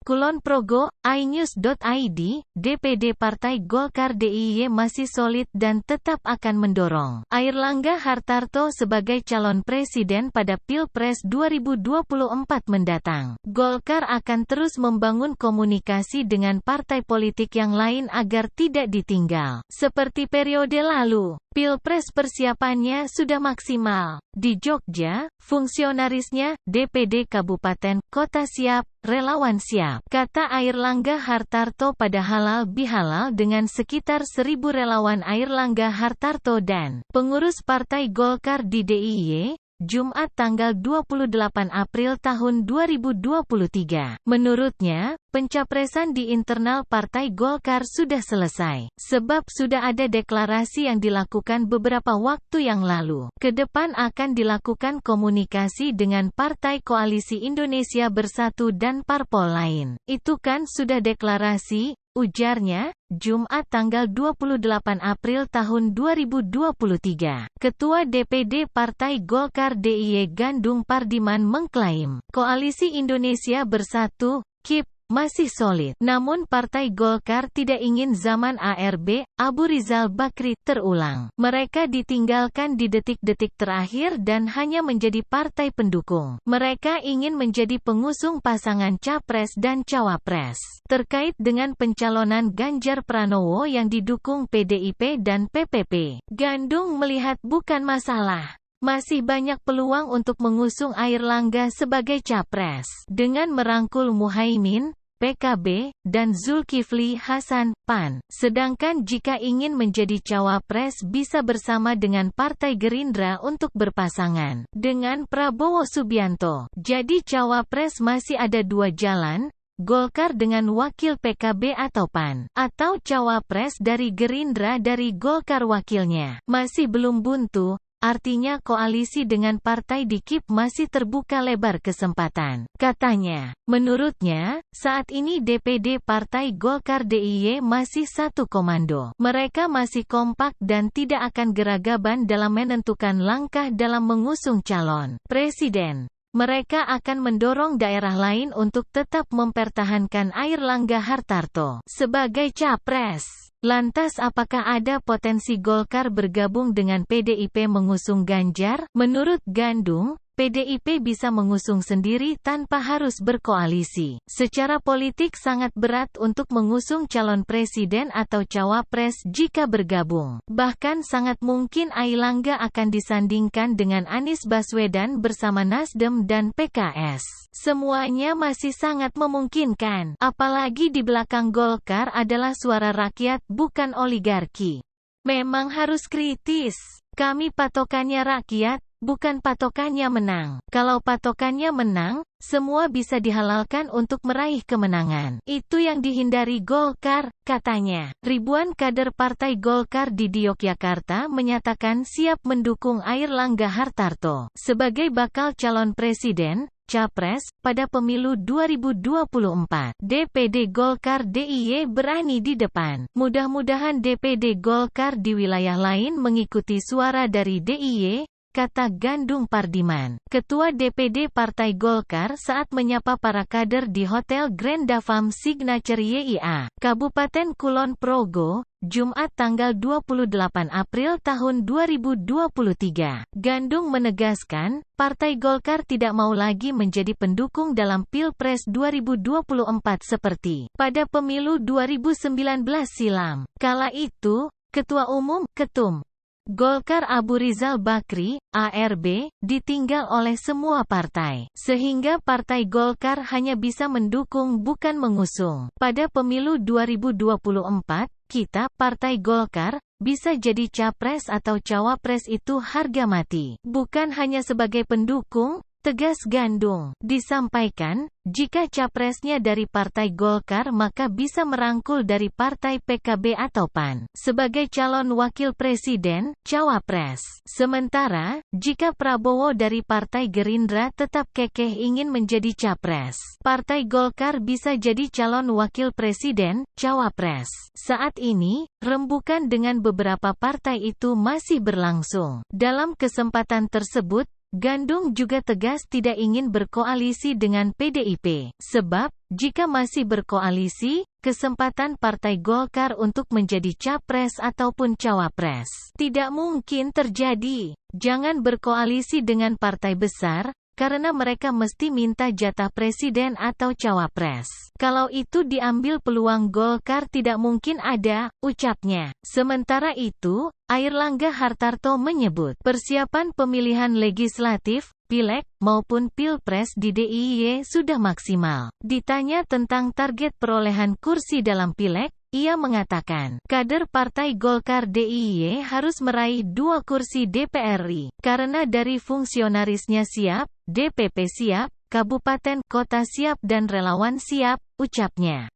Kulon Progo, inews.id, DPD Partai Golkar DIY masih solid dan tetap akan mendorong Airlangga Hartarto sebagai calon presiden pada Pilpres 2024 mendatang. Golkar akan terus membangun komunikasi dengan partai politik yang lain agar tidak ditinggal. Seperti periode lalu, Pilpres persiapannya sudah maksimal. Di Jogja, fungsionarisnya, DPD Kabupaten, Kota siap, relawan siap, kata Airlangga Hartarto pada halal bihalal dengan sekitar 1.000 relawan Airlangga Hartarto dan pengurus Partai Golkar di DIY, Jumat tanggal 28 April tahun 2023. Menurutnya, pencapresan di internal Partai Golkar sudah selesai, sebab sudah ada deklarasi yang dilakukan beberapa waktu yang lalu. Kedepan akan dilakukan komunikasi dengan Partai Koalisi Indonesia Bersatu dan parpol lain. Itu kan sudah deklarasi, ujarnya, Jumat tanggal 28 April tahun 2023. Ketua DPD Partai Golkar DIY Gandung Pardiman mengklaim, Koalisi Indonesia Bersatu, KIP, masih solid. Namun Partai Golkar tidak ingin zaman ARB, Abu Rizal Bakri, terulang. Mereka ditinggalkan di detik-detik terakhir dan hanya menjadi partai pendukung. Mereka ingin menjadi pengusung pasangan Capres dan Cawapres. Terkait dengan pencalonan Ganjar Pranowo yang didukung PDIP dan PPP, Gandung melihat bukan masalah. Masih banyak peluang untuk mengusung Airlangga sebagai capres, dengan merangkul Muhaimin, PKB, dan Zulkifli Hasan, PAN. Sedangkan jika ingin menjadi cawapres bisa bersama dengan Partai Gerindra untuk berpasangan dengan Prabowo Subianto. Jadi cawapres masih ada dua jalan, Golkar dengan wakil PKB atau PAN, atau cawapres dari Gerindra dari Golkar wakilnya. Masih belum buntu. Artinya koalisi dengan partai di KIP masih terbuka lebar kesempatan. Katanya, menurutnya, saat ini DPD Partai Golkar DIY masih satu komando. Mereka masih kompak dan tidak akan geragaban dalam menentukan langkah dalam mengusung calon presiden. Mereka akan mendorong daerah lain untuk tetap mempertahankan Airlangga Hartarto sebagai capres. Lantas apakah ada potensi Golkar bergabung dengan PDIP mengusung Ganjar? Menurut Gandung, PDIP bisa mengusung sendiri tanpa harus berkoalisi. Secara politik sangat berat untuk mengusung calon presiden atau cawapres jika bergabung. Bahkan sangat mungkin Airlangga akan disandingkan dengan Anies Baswedan bersama Nasdem dan PKS. Semuanya masih sangat memungkinkan. Apalagi di belakang Golkar adalah suara rakyat bukan oligarki. Memang harus kritis. Kami patokannya rakyat, bukan patokannya menang. Kalau patokannya menang, semua bisa dihalalkan untuk meraih kemenangan. Itu yang dihindari Golkar, katanya. Ribuan kader Partai Golkar di Yogyakarta menyatakan siap mendukung Airlangga Hartarto sebagai bakal calon presiden, capres, pada pemilu 2024. DPD Golkar DIY berani di depan. Mudah-mudahan DPD Golkar di wilayah lain mengikuti suara dari DIY, kata Gandung Pardiman, Ketua DPD Partai Golkar saat menyapa para kader di Hotel Grand Davam Signature YIA, Kabupaten Kulon Progo, Jumat tanggal 28 April tahun 2023. Gandung menegaskan, Partai Golkar tidak mau lagi menjadi pendukung dalam Pilpres 2024 seperti pada pemilu 2019 silam. Kala itu, Ketua Umum, Ketum Golkar Abu Rizal Bakri, ARB, ditinggal oleh semua partai, sehingga Partai Golkar hanya bisa mendukung bukan mengusung. Pada pemilu 2024, kita, Partai Golkar, bisa jadi capres atau cawapres itu harga mati. Bukan hanya sebagai pendukung, tegas Gandung. Disampaikan, jika capresnya dari Partai Golkar maka bisa merangkul dari Partai PKB atau PAN sebagai calon wakil presiden, cawapres. Sementara, jika Prabowo dari Partai Gerindra tetap kekeh ingin menjadi capres, Partai Golkar bisa jadi calon wakil presiden, cawapres. Saat ini, rembukan dengan beberapa partai itu masih berlangsung. Dalam kesempatan tersebut, Gandung juga tegas tidak ingin berkoalisi dengan PDIP, sebab, jika masih berkoalisi, kesempatan Partai Golkar untuk menjadi capres ataupun cawapres tidak mungkin terjadi. Jangan berkoalisi dengan partai besar, karena mereka mesti minta jatah presiden atau cawapres. Kalau itu diambil peluang Golkar tidak mungkin ada, ucapnya. Sementara itu, Airlangga Hartarto menyebut, persiapan pemilihan legislatif, Pileg, maupun Pilpres di DIY sudah maksimal. Ditanya tentang target perolehan kursi dalam Pileg, ia mengatakan, kader Partai Golkar DIY harus meraih 2 kursi DPR RI, karena dari fungsionarisnya siap, DPP siap, kabupaten kota siap dan relawan siap, ucapnya.